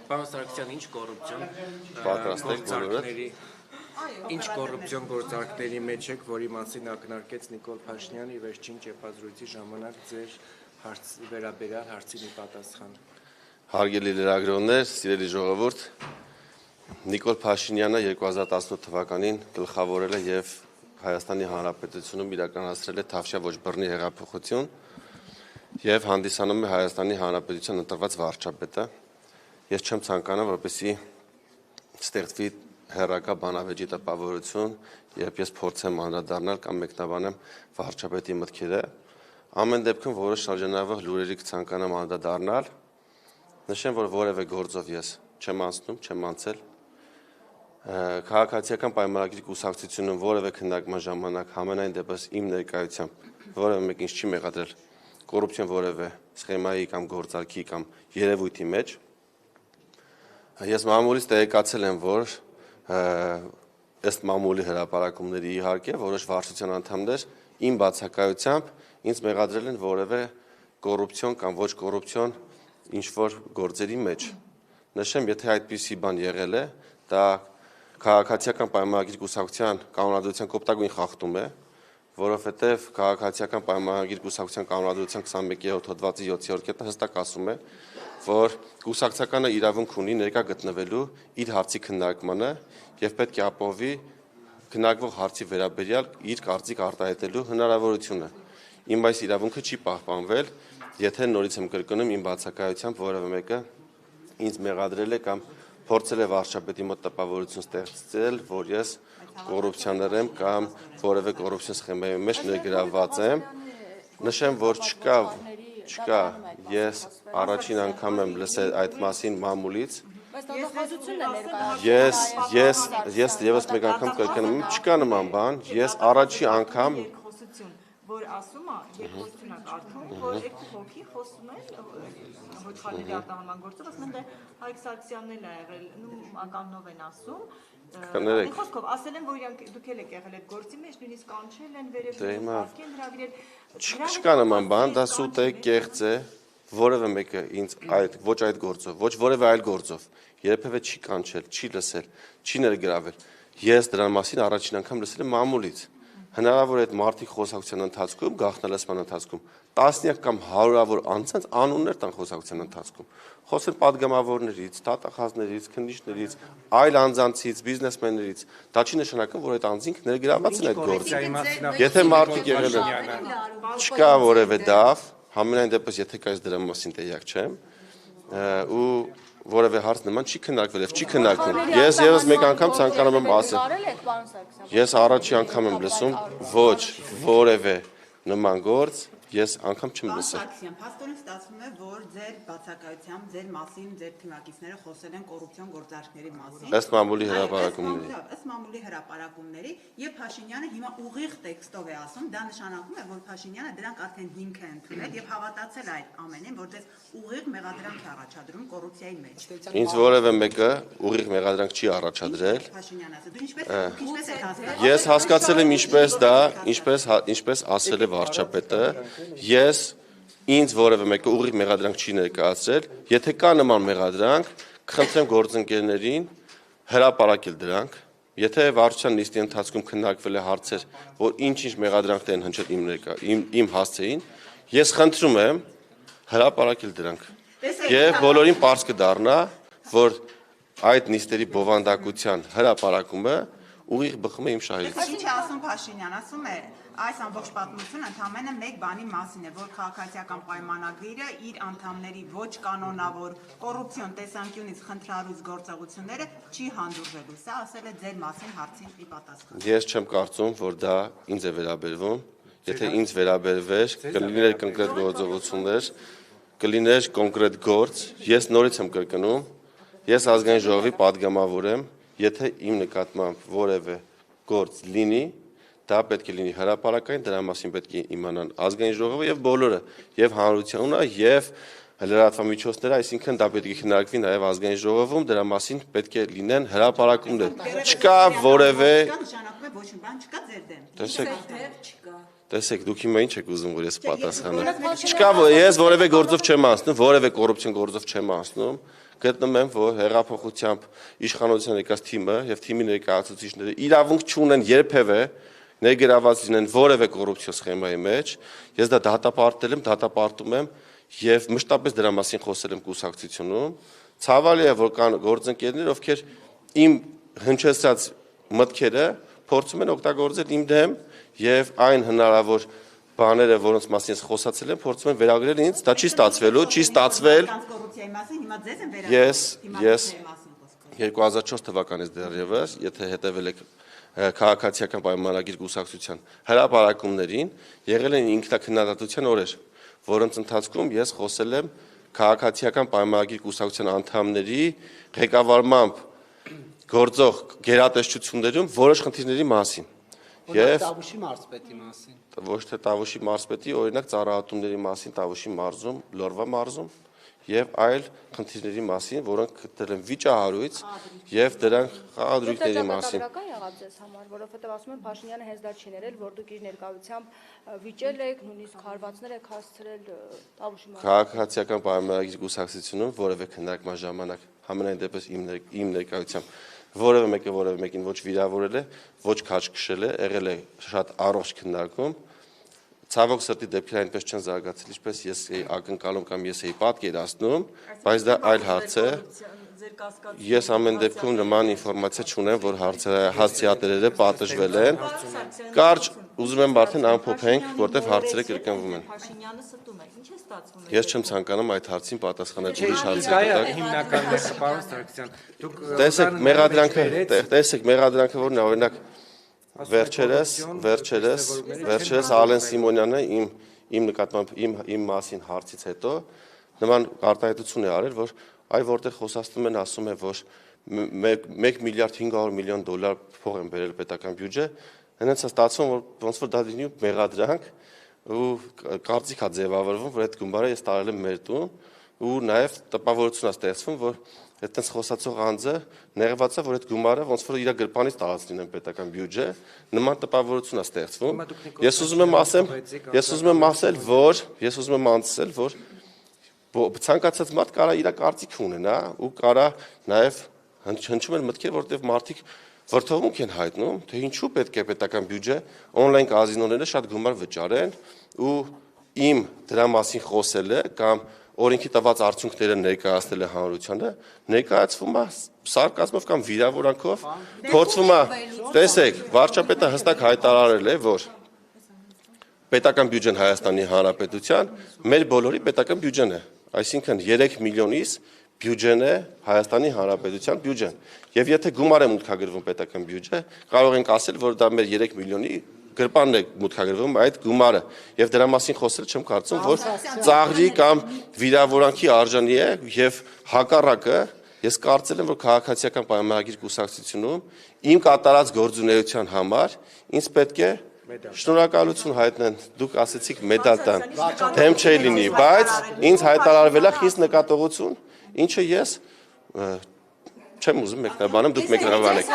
Պարոն Սարգսյան, ինչ կոռուպցիոն Պատրաստեք ինչ կոռուպցիոն գործարքների մեջ եք, որի մասին ակնարկեց Նիկոլ Փաշինյանը ի վերջին ճեպազրույցի ժամանակ ձեր վերաբերյալ հարցին պատասխան։ Հարգելի լրագրողներ, սիրելի ժողովուրդ, Նիկոլ Փաշինյանը 2018 թվականին գլխավորել է եւ Հայաստանի Հանրապետությունում իրականացրել է Թավշյա ոչ բռնի հեղափոխություն եւ հանդիսանում է Հայաստանի Հանրապետության ընտրված վարչապետը։ Ես չեմ ցանկանում, որպեսզի ստեղծվի հերրակա բանավեճի տպավորություն, երբ ես փորձեմ անդրադառնալ կամ մեկնաբանեմ վարչապետի մտքերը, ամեն դեպքում որոշ շրջանավող լուրերի կցանկանամ անդրադառնալ, նշեմ, որ որևէ գործով ես չեմ անցնում, չեմ անցել, քաղաքացիական պայմանագրի կուսակցությունում որևէ քննարկման ժամանակ համենայն դեպս իմ ներկայությամբ որևէ մեկ ինձ չի մեղադրել կոռուպցիոն որևէ սխեմայի կամ գործարքի կամ երևույթի մեջ, ես մամուլից տեղեկացել եմ, որ ըստ մամուլի հրապարակումների իհարկե որոշ վարչության անդամներ իմ բացակայությամբ ինձ մեղադրել են որևէ կոռուպցիոն կամ ոչ կոռուպցիոն ինչ-որ գործերի մեջ։ Նշեմ, եթե այդպիսի բան եղել է, դա քաղաքացիական պայմանագրի կուսակցության կանոնադրության կոպտագույն խախտում է, որովհետև քաղաքացիական պայմանագրի կուսակցության կանոնադրության 21-րդ հոդվածի 7-րդ կետը հստակ ասում է, որ կուսակցականը իրավունք ունի ներկա գտնվելու իր հարցի քննարկմանը եւ պետք է ապահովի քննարկվող հարցի վերաբերյալ իր կարծիք արտահայտելու հնարավորությունը։ Իմ այս իրավունքը չի պահպանվել, եթե նորից եմ կրկնում իմ բացակայությամբ որևէ մեկը ինձ մեղադրել է կամ փորձել է վարչապետի մոտ տպավորություն ստեղծել, որ ես կոռուպցիոներ եմ կամ որևէ կոռուպցիոն սխեմայի մեջ ներգրավված եմ։ Նշեմ, որ չկա, ես առաջին անգամ եմ լսել այդ մասին մամուլից։ Ես եւս մեկ անգամ կրկնում եմ, չկա նման բան, ես առաջի անգամ որ ասում է, երկրորդն է կարդում, որ երկու հոգի խոսում են ոչխարների արտահանման գործով, ասում են դե Հայկ Սարգսյանն էլ ա եղել, ականնով են ասում, խոսքով ասել են, որ դուք էլ եք եղել այդ գործի մեջ, նույնիսկ կանչել են վերև պատկի են հրավիրել։ Չկա նման բան, դա սուտ է, կեղծ է, որևէ մեկը ինձ ոչ այդ գործով, ոչ որևէ այլ գործով երբևէ չի կանչել, չի լսել, չի ներգրավել։ Ես դրան մասին առաջին անգամ լսել եմ մամուլից։ Հնարավոր է այդ մարդիկ խոսակցության ընթացքում, գաղտնալսման ընթացքում, տասնյակ կամ հարյուրավոր անձանց անուններ տան խոսակցության ընթացքում։ Խոսեն падգամավորներից, դատախազներից, քննիչներից, այլ անձանցից, բիզնեսմեններից։ Դա չի նշանակում, որ այդ անձինք ներգրաված են այդ գործում։ Եթե մարդիկ եղել են, չկա որևէ դավ, համենայն դեպս եթե կայս դրա մասին տեղյակ չեմ, ու որևէ հարց նման չի քննարկվել եւ չի քննարկվում։ Ես եւս մեկ անգամ ցանկանում եմ ասել։ Ես առաջի անգամ եմ լսում ոչ որևէ նման գործ, ես անգամ չեմ լսել։ Փաստորեն ստացվում է, որ ձեր բացակայությամբ ձեր մասին ձեր թիմակիցները խոսել են կոռուպցիոն գործարքների մասին։ Ըստ մամուլի հրապարակումների։ Ըստ մամուլի հրապարակումների եւ Փաշինյանը հիմա ուղիղ տեքստով է ասում, դա նշանակում է, որ Փաշինյանը դրանք արդեն հիմք է ընդունել եւ հավատացել այդ ամենին, որ դες ուղիղ մեղադրանք է առաջադրում կոռուպցիայի մեջ։ Ինձ որևէ մեկը ուղիղ մեղադրանք չի առաջադրել։ Փաշինյանը ասել, դու ինչպես եք հասկացել։ Ես հասկացել եմ ինչպես ասել է վարչապետը, ես ինձ որևէ մեկը ուղիղ մեղադրանք չի ներկայացրել, եթե կա նման մեղադրանք, կխնդրեմ գործընկերներին հրապարակել դրանք, եթե վարչության նիստի ընթացքում քննարկվել է հարցեր, որ ինչ-ինչ մեղադրանքներ են հնչել իմ հասցեին, ես խնդրում եմ հրապարակել դրանք։ Եվ բոլորին պարզ կդառնա, որ այդ նիստերի բովանդակության հրապարակումը ուղիղ բխում է իմ շահերից։ Ինչ է ասում Փաշինյան, ասում է այս ամբողջ պատմությունը ընդամենը մեկ բանի մասին է, որ քաղաքացիական պայմանագիրը իր անդամների ոչ կանոնավոր կոռուպցիոն տեսանկյունից խնդրարույց գործողությունները չի հանդուրժելու։ Սա ասել է ձեր մասին հարցին ի պատասխան։ Ես չեմ կարծում, որ դա ինձ է վերաբերվում, եթե ինձ վերաբերվեր, կլիներ կոնկրետ գործողություններ, կլիներ կոնկրետ գործ, ես նորից եմ կրկնում, ես ազգային ժողովի падգամավոր եմ, եթե իմ նկատմամբ որևէ գործ լինի, դա պետք է լինի հրապարակային, դրա մասին պետք է իմանան ազգային ժողովը եւ բոլորը, եւ հանրությունը, եւ լրատվամիջոցները, այսինքն դա պետք է քննարկվի նաեւ ազգային ժողովում, դրա մասին պետք է լինեն հրապարակումներ։ Չկա որևէ ոչ մի բան չկա ձեր դեմ։ Տեսեք, դուք հիմա ինչ եք ուզում, որ ես պատասխանեմ։ Չկա, ես որևէ գործով չեմ անցնում, որևէ կոռուպցիոն գործով չեմ անցնում, գտնում եմ, որ հեղափոխությամբ իշխանության եկած թիմը եւ թիմի ներկայացուցիչները իրավունք չունեն երբևէ ներգրաված լինեն որևէ կոռուպցիոն սխեմայի մեջ, ես դա դատապարտել եմ, դատապարտում եմ եւ մշտապես դրա մասին խոսել եմ կուսակցությունում։ Ցավալի է, որ կան գործընկերներ, ովքեր իմ հնչեցած մտքերը փորձում են օգտագործել իմ դեմ եւ այն հնարավոր բաները, որոնց մասին ես խոսացել եմ, փորձում են վերագրել ինձ, դա չի ստացվելու, չի ստացվել։ Ես 2004 թվականից դեռևս, եթե հետևել եք քաղաքացիական պայմանագիր կուսակցության հրապարակումներին, եղել են ինքնակննադատության օրեր, որոնց ընթացքում ես խոսել եմ քաղաքացիական պայմանագիր կուսակցության անդամների ղեկավարմամբ գործող գերատեսչություններում որոշ խնդիրների մասին։ Եվ Տավուշի մարզպետի մասին։ Ոչ թե Տավուշի մարզպետի, օրինակ ծառայությունների մասին Տավուշի մարզում, Լորվա մարզում եւ այլ խնդիրների մասին, որոնք գտել են վիճահարույց եւ դրանք խաղադրույքների մասին։ Դրական եղավ ձեզ համար, որովհետեւ ասում են Փաշինյանը հենց դա չի ներել, որ դուք իր ներկայությամբ վիճել եք, նույնիսկ հարվածներ եք հասցրել Տավուշի մարզում։ Քաղաքացիական պայմանագիր կուսակցությունում որևէ քննարկման ժամանակ համենայն դեպս իմ ներկայությամբ որևէ մեկին ոչ վիրավորել է, ոչ քաչ քշել է, եղել է շատ առողջ քննարկում։ Ցավոք սրտի դեպքերը այնպես չեն զարգացել, ինչպես ես էի ակնկալում կամ ես էի պատկերացնում, բայց դա այլ հարց է։ Ես ամեն դեպքում նման ինֆորմացիա չունեմ, որ հասցեատերերը պատժվել են։ Կարճ ուզում եմ արդեն ամփոփենք, որտեղ հարցերը կրկնվում են։ Փաշինյանը ստում է, ինչ է ստացվում։ Ես չեմ ցանկանում այդ հարցին պատասխանել, ուրիշ հարցեր Դա է տակ։ հիմնական մեղքը, պարոն Սարգսյան։ Դուք Տեսեք մեղադրանքը որն է, օրինակ վերջերս Ալեն Սիմոնյանը իմ նկատմամբ իմ մասին հարցից հետո նման արտահայտություն է արել, որ այ որտեղ խոսացնում են, ասում է, որ 1 միլիարդ 500 միլիոն դոլար փող են բերել պետական բյուջե, հենց է ստացվում, որ ոնց որ դա լինի մեղադրանք ու կարծիք է ձևավորվում, որ այդ գումարը ես տարել եմ մեր տուն ու նաև տպավորություն է ստեղծվում, որ այդտենց խոսացող անձը նեղված է, որ այդ գումարը ոնց որ իր գրպանից տարած լինեն պետական բյուջե, նման տպավորություն է ստեղծվում։ Ես ուզում եմ ասել, որ ցանկացած մարդ կարա իր կարծիք ունենա ու կարա նաև հնչում են մտքեր, որտեղ մարդիկ վրդովմունք են հայտնում, թե ինչու պետք է պետական բյուջե on-line կազինոները շատ գումար վճարեն ու իմ դրա մասին խոսելը կամ օրենքի տված արդյունքները ներկայացնել է հանրությանը, ներկայացվում է սարկազմով կամ վիրավորանքով, փորձվում է, տեսեք, վարչապետը հստակ հայտարարել է, որ պետական բյուջեն Հայաստանի Հանրապետության մեր բոլորի պետական բյուջեն է, այսինքն 3 միլիոնից բյուջեն է Հայաստանի Հանրապետության բյուջեն։ Եվ եթե գումար է մուտքագրվում պետական բյուջե, կարող ենք ասել, որ դա մեր 3 միլիոնի գրպանն է մուտքագրվում այդ գումարը եւ դրա մասին խոսել չեմ կարծում, որ ծաղրի կամ վիրավորանքի արժանի է եւ հակառակը ես կարծել եմ, որ քաղաքացիական պայմանագիր կուսակցությունում իմ կատարած գործունեության համար ինձ պետք է շնորհակալություն հայտնեն, դուք ասեցիք մեդալ տան, դեմ չի լինի, բայց ինձ հայտարարվել է խիստ նկատողություն, ինչը ես չեմ ուզում մեկնաբանեմ, դուք մեկնաբանեք։